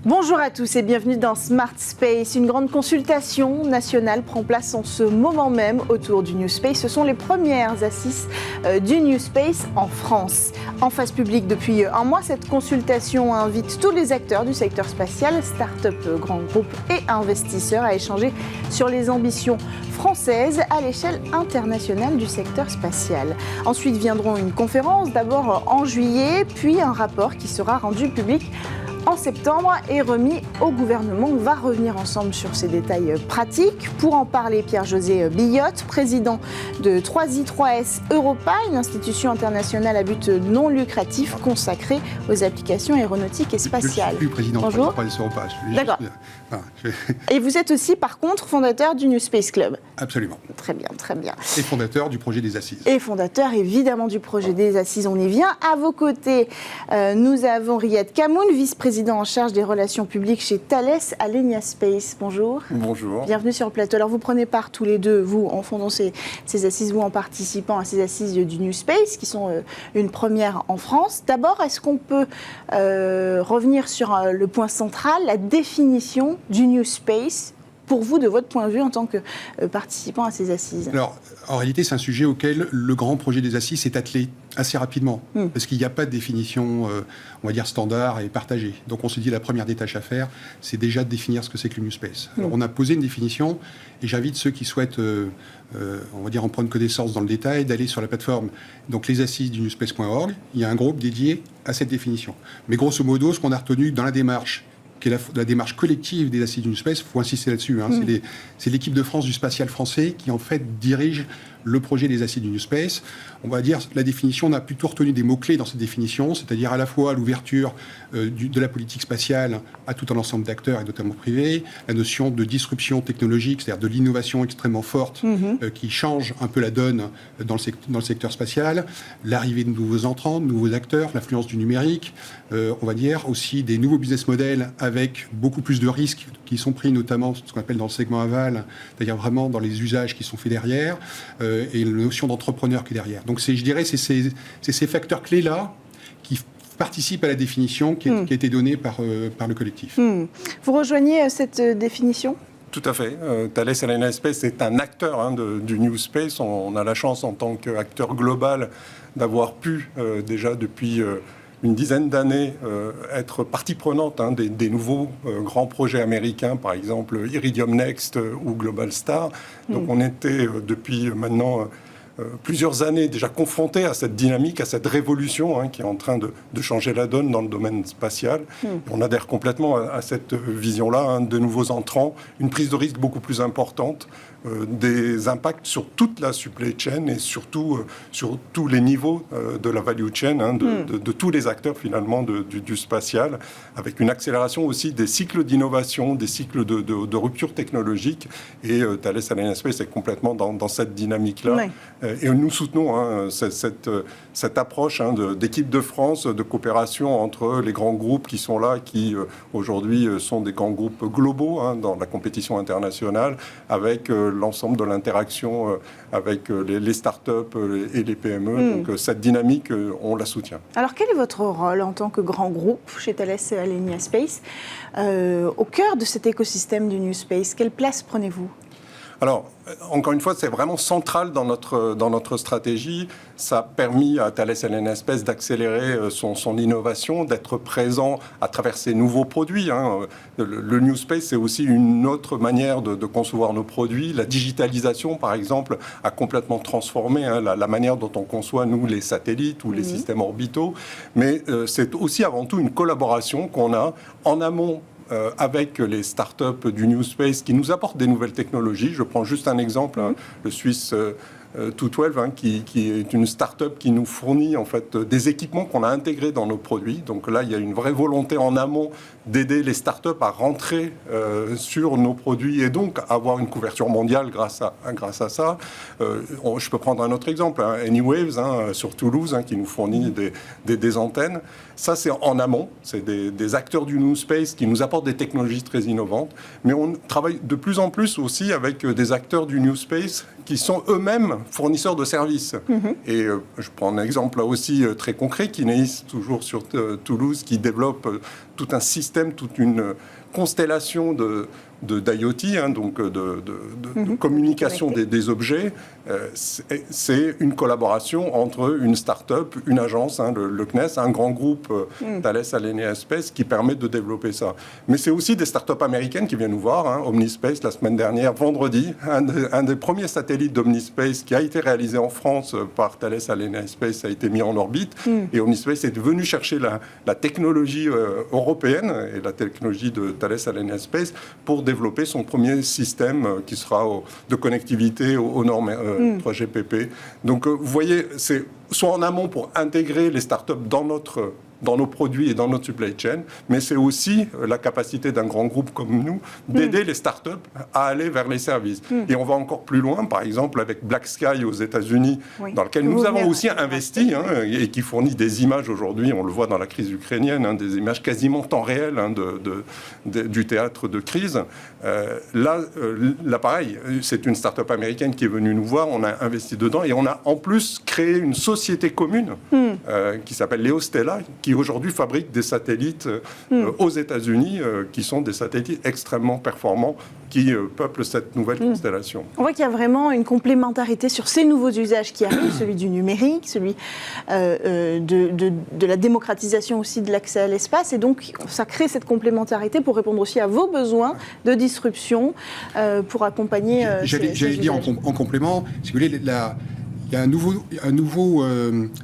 Bonjour à tous et bienvenue dans Smart Space. Une grande consultation nationale prend place en ce moment même autour du New Space. Ce sont les premières assises du New Space en France. En phase publique depuis un mois, cette consultation invite tous les acteurs du secteur spatial, start-up, grands groupes et investisseurs à échanger sur les ambitions françaises à l'échelle internationale du secteur spatial. Ensuite viendront une conférence, d'abord en juillet, puis un rapport qui sera rendu public en septembre et remis au gouvernement. On va revenir ensemble sur ces détails pratiques. Pour en parler, Pierre-José Billotte, président de 3i3S Europa, une institution internationale à but non lucratif consacrée aux applications aéronautiques et spatiales. Je suis président de 3i3S Europa. D'accord. Et vous êtes aussi, par contre, fondateur du New Space Club. Absolument. Très bien, très bien. Et fondateur du projet des Assises. Et fondateur, évidemment, du projet des Assises. On y vient. À vos côtés, nous avons Riyad Kamoun, vice-président en charge des relations publiques chez Thales Alenia Space. Bonjour. Bonjour. Bienvenue sur le plateau. Alors, vous prenez part tous les deux, vous, en fondant ces assises, vous, en participant à ces assises du New Space, qui sont une première en France. D'abord, est-ce qu'on peut revenir sur le point central, la définition du New Space, pour vous, de votre point de vue, en tant que participant à ces assises? Alors, en réalité, c'est un sujet auquel le grand projet des assises s'est attelé assez rapidement, parce qu'il n'y a pas de définition, on va dire, standard et partagée. Donc, on se dit, la première des tâches à faire, c'est déjà de définir ce que c'est que le New Space. Alors, on a posé une définition, et j'invite ceux qui souhaitent, on va dire, en prendre connaissance dans le détail, d'aller sur la plateforme, donc les assises du newspace.org. Il y a un groupe dédié à cette définition. Mais grosso modo, ce qu'on a retenu dans la démarche, qui est la démarche collective des assises du New Space, il faut insister là-dessus. C'est l'équipe de France du spatial français qui, en fait, dirige le projet des assises du New Space. On va dire, la définition, on a plutôt retenu des mots-clés dans cette définition, c'est-à-dire à la fois l'ouverture de la politique spatiale à tout un ensemble d'acteurs, et notamment privés, la notion de disruption technologique, c'est-à-dire de l'innovation extrêmement forte qui change un peu la donne dans le secteur spatial, l'arrivée de nouveaux entrants, de nouveaux acteurs, l'influence du numérique, on va dire aussi des nouveaux business models avec beaucoup plus de risques qui sont pris, notamment ce qu'on appelle dans le segment aval, c'est-à-dire vraiment dans les usages qui sont faits derrière, et la notion d'entrepreneur qui est derrière. Donc je dirais c'est ces facteurs clés-là qui participent à la définition qui a été donnée par le collectif. Vous rejoignez cette définition ? Tout à fait. Thales Alenia Space est un acteur du New Space. On a la chance en tant qu'acteur global d'avoir pu déjà depuis une dizaine d'années être partie prenante des nouveaux grands projets américains, par exemple Iridium Next ou Global Star. Donc on était depuis maintenant plusieurs années déjà confrontés à cette dynamique, à cette révolution qui est en train de changer la donne dans le domaine spatial. On adhère complètement à cette vision-là, de nouveaux entrants, une prise de risque beaucoup plus importante, des impacts sur toute la supply chain et surtout sur tous les niveaux de la value chain, de tous les acteurs finalement du spatial, avec une accélération aussi des cycles d'innovation, des cycles de rupture technologique. Et Thales Alenia Space est complètement dans cette dynamique-là. Ouais. Et nous soutenons cette approche d'équipe de France, de coopération entre les grands groupes qui sont là, qui aujourd'hui sont des grands groupes globaux dans la compétition internationale, avec l'ensemble de l'interaction avec les startups et les PME. Donc cette dynamique, on la soutient. Alors quel est votre rôle en tant que grand groupe chez Thales Alenia Space au cœur de cet écosystème du New Space? Quelle place prenez-vous? Alors, encore une fois, c'est vraiment central dans notre stratégie. Ça a permis à Thales Alenia Space d'accélérer son innovation, d'être présent à travers ces nouveaux produits. Le New Space, c'est aussi une autre manière de concevoir nos produits. La digitalisation, par exemple, a complètement transformé la manière dont on conçoit, nous, les satellites ou les systèmes orbitaux. Mais c'est aussi avant tout une collaboration qu'on a en amont avec les startups du New Space qui nous apportent des nouvelles technologies. Je prends juste un exemple, le Suisse 212, qui est une start-up qui nous fournit en fait des équipements qu'on a intégrés dans nos produits. Donc là, il y a une vraie volonté en amont d'aider les start-up à rentrer sur nos produits et donc avoir une couverture mondiale grâce à ça. Je peux prendre un autre exemple, Anywaves sur Toulouse, qui nous fournit des antennes. Ça, c'est en amont. C'est des acteurs du New Space qui nous apportent des technologies très innovantes. Mais on travaille de plus en plus aussi avec des acteurs du New Space qui sont eux-mêmes fournisseurs de services. Et je prends un exemple là aussi très concret, Kineis, toujours sur Toulouse, qui développe tout un système, toute une constellation d'IoT, donc de communication des objets. C'est une collaboration entre une start-up, une agence, le CNES, un grand groupe, Thales Alenia Space, qui permet de développer ça. Mais c'est aussi des start-up américaines qui viennent nous voir. Omnispace, la semaine dernière, vendredi, un des premiers satellites d'Omnispace qui a été réalisé en France par Thales Alenia Space a été mis en orbite. Et Omnispace est venu chercher la technologie européenne et la technologie de Thales Alenia Space pour développer son premier système qui sera de connectivité aux normes 3GPP. Donc, vous voyez, c'est soit en amont pour intégrer les startups dans nos produits et dans notre supply chain, mais c'est aussi la capacité d'un grand groupe comme nous d'aider les startups à aller vers les services. Et on va encore plus loin, par exemple avec Black Sky aux États-Unis, dans lequel nous avons aussi investi et qui fournit des images aujourd'hui, on le voit dans la crise ukrainienne, des images quasiment temps réel du théâtre de crise. Là, pareil, c'est une start-up américaine qui est venue nous voir, on a investi dedans et on a en plus créé une société commune qui s'appelle Leostella, qui aujourd'hui fabrique des satellites aux États-Unis, qui sont des satellites extrêmement performants, qui peuplent cette nouvelle constellation. On voit qu'il y a vraiment une complémentarité sur ces nouveaux usages qui arrivent, celui du numérique, celui de la démocratisation aussi de l'accès à l'espace, et donc ça crée cette complémentarité pour répondre aussi à vos besoins de disruption, pour accompagner J'allais dire en complément, si vous voulez, il y a un nouveau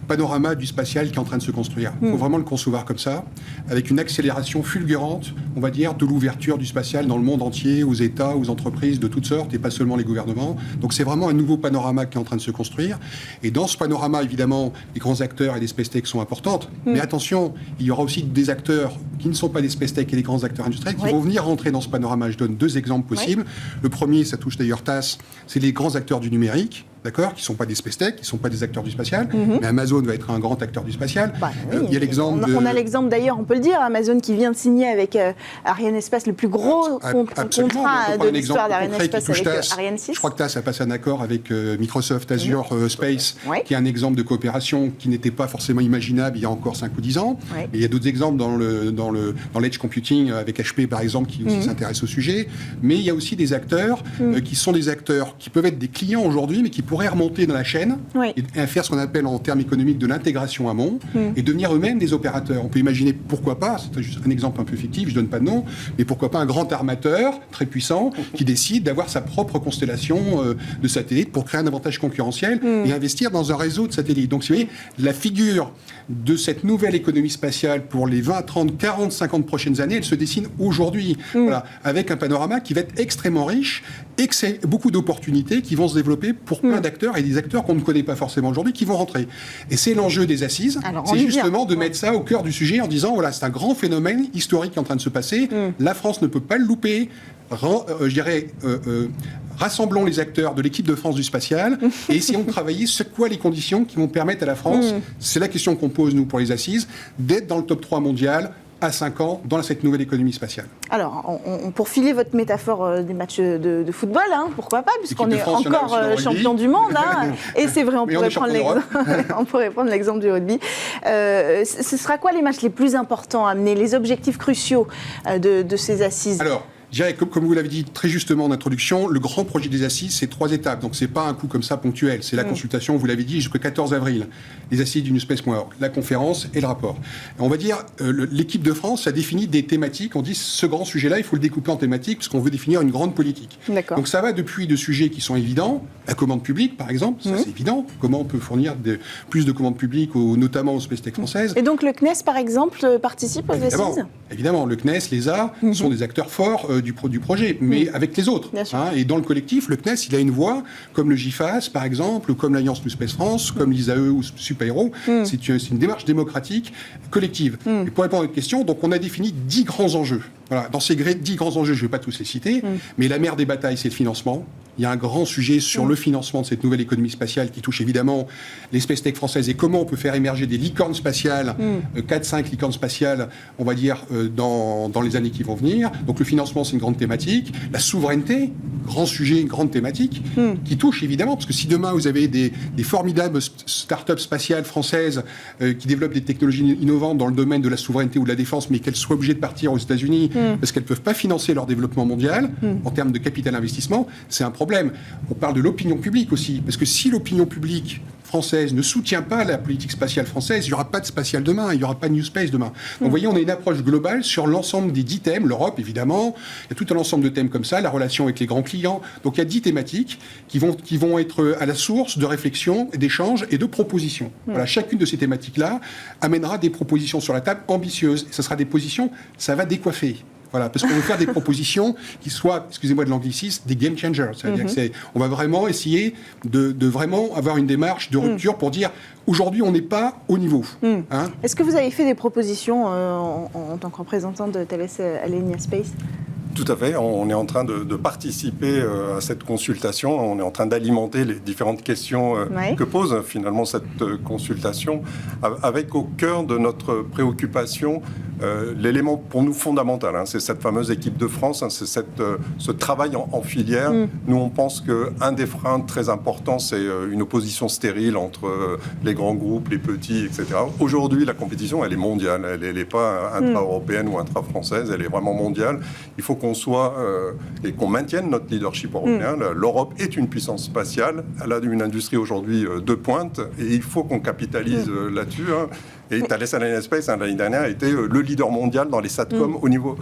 panorama du spatial qui est en train de se construire. Il faut vraiment le concevoir comme ça, avec une accélération fulgurante, on va dire, de l'ouverture du spatial dans le monde entier, aux États, aux entreprises de toutes sortes, et pas seulement les gouvernements. Donc c'est vraiment un nouveau panorama qui est en train de se construire. Et dans ce panorama, évidemment, les grands acteurs et les space tech sont importantes. Mais attention, il y aura aussi des acteurs qui ne sont pas des space tech et les grands acteurs industriels qui vont venir rentrer dans ce panorama. Je donne 2 exemples possibles. Le premier, ça touche d'ailleurs TAS, c'est les grands acteurs du numérique. D'accord, qui ne sont pas des space tech, qui ne sont pas des acteurs du spatial, mais Amazon va être un grand acteur du spatial. Il y a l'exemple on a l'exemple d'ailleurs, on peut le dire, Amazon qui vient de signer avec Arianespace le plus gros contrat de l'histoire d'Arianespace avec Ariane 6. Je crois que TAS a passé un accord avec Microsoft Azure Space, qui est un exemple de coopération qui n'était pas forcément imaginable il y a encore 5 ou 10 ans. Et il y a d'autres exemples dans l'edge computing avec HP par exemple qui aussi s'intéressent au sujet. Mais il y a aussi des acteurs qui sont des acteurs qui peuvent être des clients aujourd'hui, mais qui pourraient remonter dans la chaîne et faire ce qu'on appelle en termes économiques de l'intégration amont et devenir eux-mêmes des opérateurs. On peut imaginer, pourquoi pas, c'est juste un exemple un peu fictif, je ne donne pas de nom, mais pourquoi pas un grand armateur très puissant qui décide d'avoir sa propre constellation de satellites pour créer un avantage concurrentiel et investir dans un réseau de satellites. Donc, si vous voyez, la figure de cette nouvelle économie spatiale pour les 20, 30, 40, 50 prochaines années, elle se dessine aujourd'hui, avec un panorama qui va être extrêmement riche et que c'est beaucoup d'opportunités qui vont se développer pour plein d'acteurs et des acteurs qu'on ne connaît pas forcément aujourd'hui qui vont rentrer. Et c'est l'enjeu des assises, c'est justement de mettre ça au cœur du sujet en disant, voilà, c'est un grand phénomène historique qui est en train de se passer, la France ne peut pas le louper, rassemblons les acteurs de l'équipe de France du spatial et essayons de travailler sur quoi les conditions qui vont permettre à la France, c'est la question qu'on pose nous pour les assises, d'être dans le top 3 mondial à 5 ans dans cette nouvelle économie spatiale. Alors, pour filer votre métaphore des matchs de football, pourquoi pas, puisqu'on est encore champion du monde, et c'est vrai, on pourrait prendre l'exemple du rugby. Ce sera quoi les matchs les plus importants à amener, les objectifs cruciaux de ces assises ? Alors, je dirais, comme vous l'avez dit très justement en introduction, le grand projet des assises, c'est 3 étapes. Donc, ce n'est pas un coup comme ça ponctuel. C'est la consultation, vous l'avez dit, jusqu'au 14 avril. Les assises du newspace.org, la conférence et le rapport. Et on va dire, l'équipe de France a défini des thématiques. On dit, ce grand sujet-là, il faut le découper en thématiques parce qu'on veut définir une grande politique. Donc, ça va depuis de sujets qui sont évidents. La commande publique, par exemple, ça c'est évident. Comment on peut fournir plus de commandes publiques, notamment aux space tech françaises. Et donc, le CNES, par exemple, participe aux assises ? Évidemment, le CNES, l'ESA sont des acteurs forts du projet, mais avec les autres. Et dans le collectif, le CNES, il a une voix, comme le GIFAS, par exemple, comme l'Alliance New Space France, comme l'ISAE ou Super-Héros. C'est une démarche démocratique collective. Et pour répondre à votre question, donc on a défini 10 grands enjeux. Voilà. Dans ces 10 grands enjeux, je ne vais pas tous les citer, mais la mère des batailles, c'est le financement. il y a un grand sujet sur le financement de cette nouvelle économie spatiale qui touche évidemment les space tech françaises et comment on peut faire émerger des licornes spatiales, 4-5 licornes spatiales, on va dire, dans les années qui vont venir. Donc le financement, c'est une grande thématique. La souveraineté, grand sujet, une grande thématique, qui touche évidemment, parce que si demain vous avez des formidables start-up spatiales françaises qui développent des technologies innovantes dans le domaine de la souveraineté ou de la défense, mais qu'elles soient obligées de partir aux États-Unis parce qu'elles ne peuvent pas financer leur développement mondial en termes de capital investissement, c'est un problème. On parle de l'opinion publique aussi, parce que si l'opinion publique française ne soutient pas la politique spatiale française, il n'y aura pas de spatial demain, il n'y aura pas de New Space demain. Donc vous voyez, on a une approche globale sur l'ensemble des 10 thèmes, l'Europe évidemment, il y a tout un ensemble de thèmes comme ça, la relation avec les grands clients. Donc il y a 10 thématiques qui vont être à la source de réflexion, d'échanges et de propositions. Voilà, chacune de ces thématiques-là amènera des propositions sur la table ambitieuses. Et ce sera des positions, ça va décoiffer. Voilà, parce qu'on veut faire des propositions qui soient, excusez-moi de l'anglicisme, des game changers. C'est-à-dire on va vraiment essayer de vraiment avoir une démarche de rupture pour dire aujourd'hui on n'est pas au niveau. Hein. Est-ce que vous avez fait des propositions en tant que représentant de Thales Alenia Space ? Tout à fait. On est en train de participer à cette consultation. On est en train d'alimenter les différentes questions que pose finalement cette consultation, avec au cœur de notre préoccupation l'élément pour nous fondamental. C'est cette fameuse équipe de France, c'est ce travail en filière. Nous, on pense qu'un des freins très importants, c'est une opposition stérile entre les grands groupes, les petits, etc. Aujourd'hui, la compétition, elle est mondiale. Elle n'est pas intra-européenne ou intra-française. Elle est vraiment mondiale. Il faut qu'on soit et qu'on maintienne notre leadership européen. L'Europe est une puissance spatiale. Elle a une industrie aujourd'hui de pointe et il faut qu'on capitalise là-dessus. Et Thales Alenia Space, l'année dernière, a été le leader mondial dans les SATCOM au niveau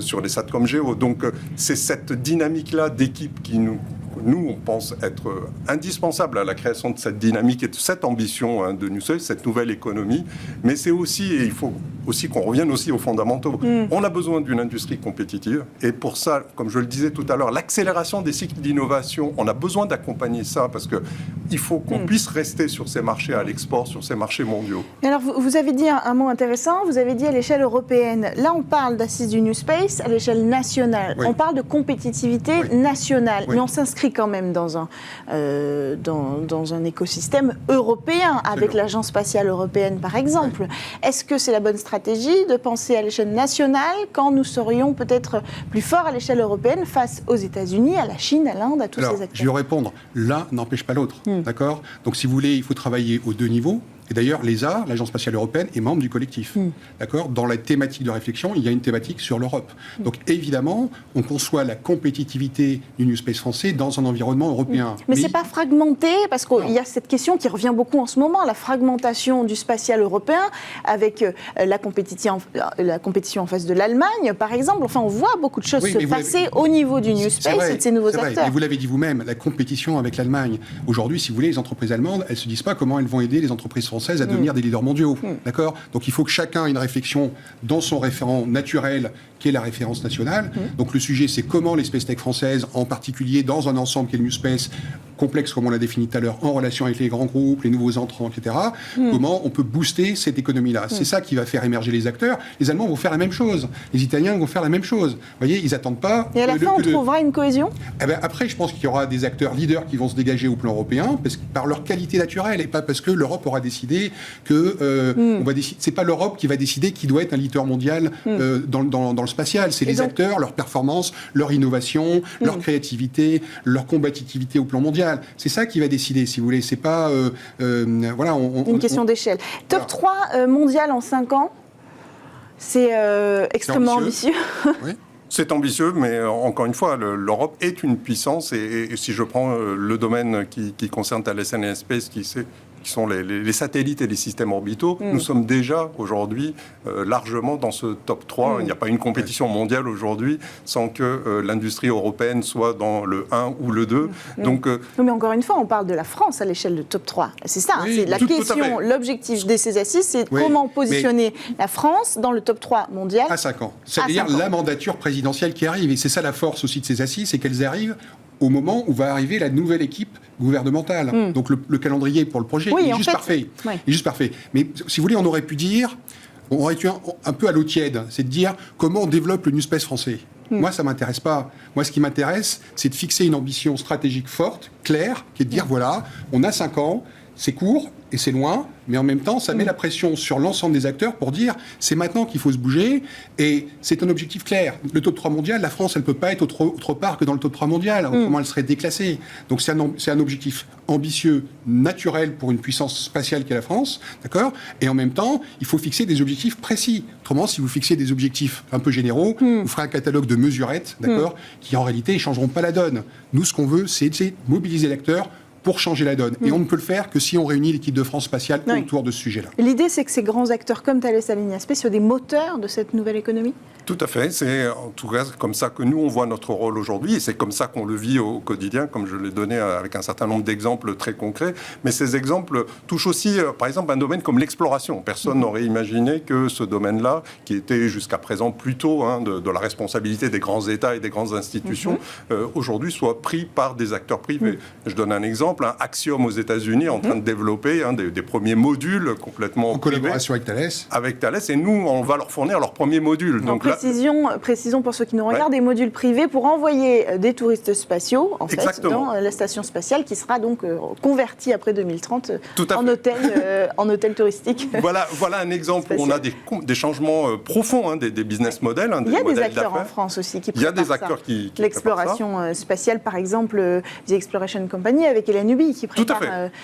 sur les SATCOM Géo. Donc c'est cette dynamique-là d'équipe qui nous, on pense être indispensable à la création de cette dynamique et de cette ambition de New Space, cette nouvelle économie. Mais c'est aussi, et il faut aussi qu'on revienne aussi aux fondamentaux. On a besoin d'une industrie compétitive. Et pour ça, comme je le disais tout à l'heure, l'accélération des cycles d'innovation, on a besoin d'accompagner ça parce qu'il faut qu'on puisse rester sur ces marchés à l'export, sur ces marchés mondiaux. Et alors, vous avez dit un mot intéressant, vous avez dit à l'échelle européenne. Là, on parle d'assises du New Space à l'échelle nationale. On parle de compétitivité nationale. Mais on s'inscrit quand même dans un écosystème européen, avec l'Agence spatiale européenne, par exemple. Est-ce que c'est la bonne stratégie de penser à l'échelle nationale quand nous serions peut-être plus forts à l'échelle européenne face aux États-Unis, à la Chine, à l'Inde, à tous ces acteurs ? Je vais répondre. L'un n'empêche pas l'autre. D'accord ? Donc, si vous voulez, il faut travailler aux deux niveaux. Et d'ailleurs, l'ESA, l'Agence spatiale européenne, est membre du collectif. D'accord ? Dans la thématique de réflexion, il y a une thématique sur l'Europe. Donc évidemment, on conçoit la compétitivité du New Space français dans un environnement européen. Mais c'est pas fragmenté, parce qu'il y a cette question qui revient beaucoup en ce moment, la fragmentation du spatial européen, avec la compétition en face de l'Allemagne, par exemple. Enfin, on voit beaucoup de choses se passer au niveau du New Space et de ces nouveaux acteurs. Et vous l'avez dit vous-même, la compétition avec l'Allemagne. Aujourd'hui, si vous voulez, les entreprises allemandes, elles ne se disent pas comment elles vont aider les entreprises françaises à devenir des leaders mondiaux. D'accord ? Donc il faut que chacun ait une réflexion dans son référent naturel, qui est la référence nationale. Donc le sujet, c'est comment les space tech françaises, en particulier dans un ensemble qui est le New Space, complexe comme on l'a défini tout à l'heure, en relation avec les grands groupes, les nouveaux entrants, etc., comment on peut booster cette économie-là. C'est ça qui va faire émerger les acteurs. Les Allemands vont faire la même chose. Les Italiens vont faire la même chose. Vous voyez, ils n'attendent pas... Et à la fin, on trouvera une cohésion ? Après, je pense qu'il y aura des acteurs leaders qui vont se dégager au plan européen par leur qualité naturelle et pas parce que l'Europe aura décidé que... c'est pas l'Europe qui va décider qui doit être un leader mondial dans le spatial. C'est les acteurs, leur performance, leur innovation, leur créativité, leur combativité au plan mondial. C'est ça qui va décider, si vous voulez. C'est pas... une question d'échelle. Top 3 mondial en 5 ans, c'est extrêmement ambitieux. Oui. C'est ambitieux, mais encore une fois, l'Europe est une puissance. Et si je prends le domaine qui concerne Thales Alenia Space, qui sont les satellites et les systèmes orbitaux, nous sommes déjà aujourd'hui largement dans ce top 3. Il n'y a pas une compétition mondiale aujourd'hui sans que l'industrie européenne soit dans le 1 ou le 2. Donc, mais encore une fois, on parle de la France à l'échelle de top 3. C'est ça, c'est la question, l'objectif de ces assises, c'est comment positionner la France dans le top 3 mondial. À 5 ans. C'est-à-dire la mandature présidentielle qui arrive. Et c'est ça la force aussi de ces assises, c'est qu'elles arrivent au moment où va arriver la nouvelle équipe gouvernementale. Donc le calendrier pour le projet est juste parfait. Est juste parfait. Mais si vous voulez, on aurait pu dire, on aurait été un peu à l'eau tiède, c'est de dire comment on développe le New Space français. Moi, ça ne m'intéresse pas. Moi, ce qui m'intéresse, c'est de fixer une ambition stratégique forte, claire, qui est de dire, voilà, on a 5 ans, c'est court et c'est loin, mais en même temps, ça met la pression sur l'ensemble des acteurs pour dire c'est maintenant qu'il faut se bouger et c'est un objectif clair. Le top 3 mondial, la France, elle ne peut pas être autre part que dans le top 3 mondial, autrement elle serait déclassée. Donc c'est un objectif ambitieux, naturel pour une puissance spatiale qu'est la France, d'accord ? Et en même temps, il faut fixer des objectifs précis. Autrement, si vous fixez des objectifs un peu généraux, vous ferez un catalogue de mesurettes, d'accord, qui en réalité ne changeront pas la donne. Nous, ce qu'on veut, c'est mobiliser l'acteur pour changer la donne. Et on ne peut le faire que si on réunit l'équipe de France spatiale autour de ce sujet-là. L'idée, c'est que ces grands acteurs comme Thales Alenia Space soient des moteurs de cette nouvelle économie ? Tout à fait. C'est en tout cas comme ça que nous, on voit notre rôle aujourd'hui. Et c'est comme ça qu'on le vit au quotidien, comme je l'ai donné avec un certain nombre d'exemples très concrets. Mais ces exemples touchent aussi, par exemple, un domaine comme l'exploration. Personne n'aurait imaginé que ce domaine-là, qui était jusqu'à présent plutôt de la responsabilité des grands États et des grandes institutions, aujourd'hui soit pris par des acteurs privés. Je donne un exemple. Axiom aux États-Unis en train de développer des premiers modules complètement en collaboration avec Thales. Avec Thales, et nous, on va leur fournir leurs premiers modules. Donc précisons pour ceux qui nous regardent, des modules privés pour envoyer des touristes spatiaux en fait, dans la station spatiale qui sera donc convertie après 2030 en hôtel touristique. Voilà un exemple où on a des changements profonds des business models. Il y a des acteurs en France aussi qui préparent ça. Il y a des acteurs qui l'exploration spatiale, par exemple, The Exploration Company avec Hélène Huby qui prépare...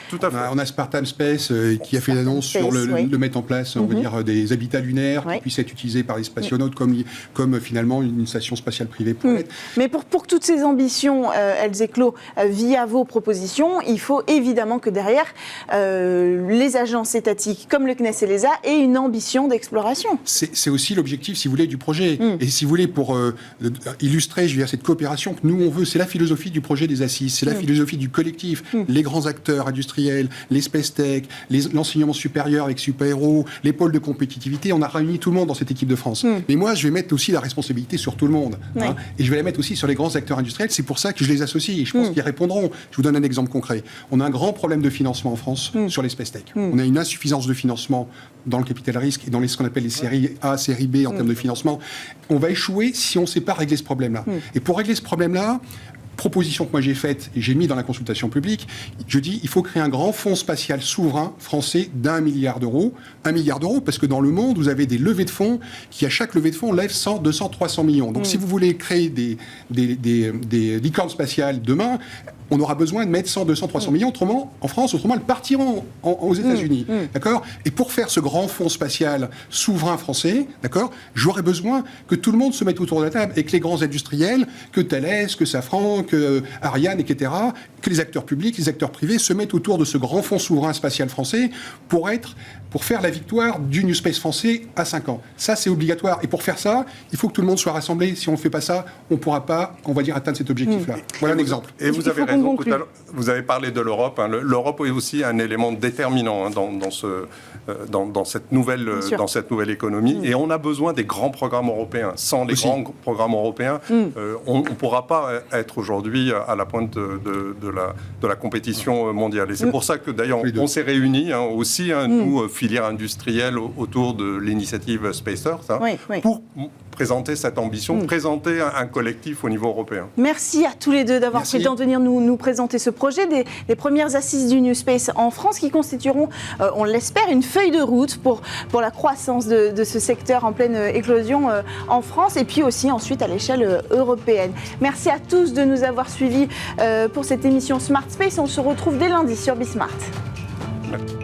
Tout à fait. On a Spartan Space qui a fait l'annonce sur le mettre en place, on va dire, des habitats lunaires qui puissent être utilisés par les spationautes comme finalement une station spatiale privée pourrait être. Mais pour que toutes ces ambitions, elles éclosent via vos propositions, il faut évidemment que derrière, les agences étatiques comme le CNES et l'ESA aient une ambition d'exploration. C'est aussi l'objectif, si vous voulez, du projet. Et si vous voulez, pour illustrer, je veux dire, cette coopération que nous, on veut, c'est la philosophie du projet des assises, c'est la philosophie du collectif. Les grands acteurs industriels, les space tech, l'enseignement supérieur avec super-héros, les pôles de compétitivité, on a réuni tout le monde dans cette équipe de France. Mais moi, je vais mettre aussi la responsabilité sur tout le monde. Et je vais la mettre aussi sur les grands acteurs industriels. C'est pour ça que je les associe. Et je pense qu'ils répondront. Je vous donne un exemple concret. On a un grand problème de financement en France sur les space tech. On a une insuffisance de financement dans le capital risque et dans ce qu'on appelle les séries A, séries B en termes de financement. On va échouer si on ne sait pas régler ce problème-là. Et pour régler ce problème-là, proposition que moi j'ai faite et j'ai mis dans la consultation publique, je dis il faut créer un grand fonds spatial souverain français d'1 milliard d'euros. 1 milliard d'euros parce que dans le monde, vous avez des levées de fonds qui, à chaque levée de fonds, lèvent 100, 200, 300 millions. Donc si vous voulez créer des licornes spatiales demain, on aura besoin de mettre 100, 200, 300 millions. Autrement, en France, elles partiront aux États-Unis. D'accord ? Et pour faire ce grand fonds spatial souverain français, d'accord, j'aurais besoin que tout le monde se mette autour de la table et que les grands industriels, que Thales, que Safran, que Ariane, etc., que les acteurs publics, les acteurs privés se mettent autour de ce grand fonds souverain spatial français pour faire la victoire du New Space français à 5 ans. Ça, c'est obligatoire. Et pour faire ça, il faut que tout le monde soit rassemblé. Si on ne fait pas ça, on ne pourra pas, on va dire, atteindre cet objectif-là. Voilà un exemple. Et vous avez raison. Vous avez parlé de l'Europe. L'Europe est aussi un élément déterminant dans cette nouvelle économie. Et on a besoin des grands programmes européens. Sans les grands programmes européens, on ne pourra pas être aujourd'hui à la pointe de la compétition mondiale. Et c'est pour ça que d'ailleurs on s'est réunis aussi, nous, filière industrielle, autour de l'initiative Space Earth, pour présenter cette ambition, présenter un collectif au niveau européen. Merci à tous les deux d'avoir pris le temps de venir nous présenter ce projet des premières assises du New Space en France qui constitueront, on l'espère, une feuille de route pour la croissance de ce secteur en pleine éclosion en France et puis aussi ensuite à l'échelle européenne. Merci à tous de nous avoir suivis pour cette émission Smart Space. On se retrouve dès lundi sur Bismart. Merci.